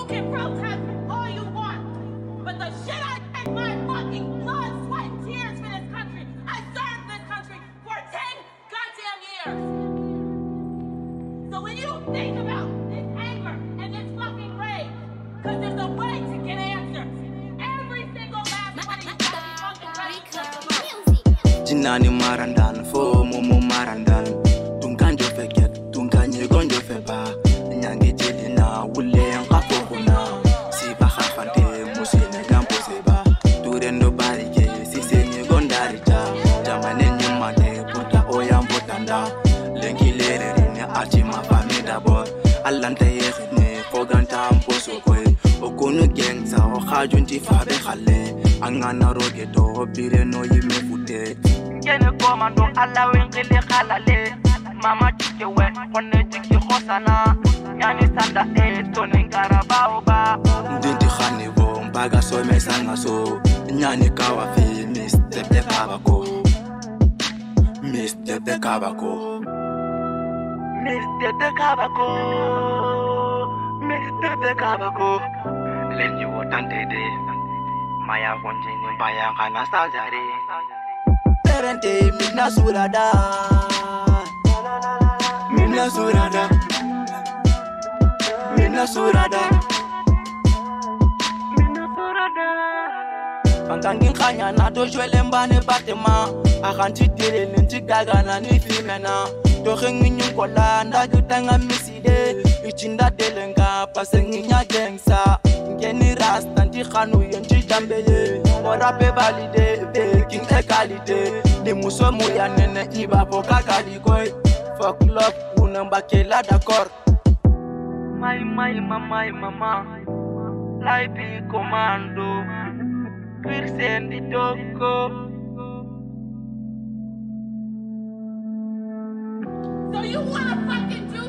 can protest all you want, but the shit I take my fucking blood, sweat, and tears for this country. I served this country for 10 goddamn years. So when you think about this anger and this fucking rage, because there's a way to get answers. Every single last one of you fucking ready. Jinani marandan, fo momo marandan. Tunganjo feket, tunganye gonjo feba. Nyangi jelina, wule ngapokuna. Siba hafante, musine gampo seba. Turendo barike, sisenye gondarita. Jamane nyumane, puta oyambotanda. Lengi lerine, archima famida boy. Alante yesne, foganta amposo kwe. Okunu gengsa, okajunti fabe khale. Angana rogeto, bire no yime fute. Kene komando, ala wengele khalale. Mama chike we, kone chike khosana. Yani sanda toni ngarabao ba. Ndinti khani bo, mbaga so mesanga so. Nyani kawa fi, Mr. Kabako. Mr. Kabako. Mr. Kabako. Mr. Kabako. Lenji wotante de. Maya vonjini mbaya kana sajari. Terente mina surada. Mina surada. Mina surada. Mina surada. Kankangi kanya na dojwele mbane batema. Akanti tire ninti gaga na ni filmena. Dohengi nyunkola nda jutanga miside. Ichinda delenga pasengi nya gengsa. Ngeni rasta ndi khanu yenti jambeye. Morape valide baking equality. Ni muso moya nene iba poka kalikoi. Fuck love unamba kela d'accord. My mama. Life in commando. Kirsendi doko. So you wanna fucking do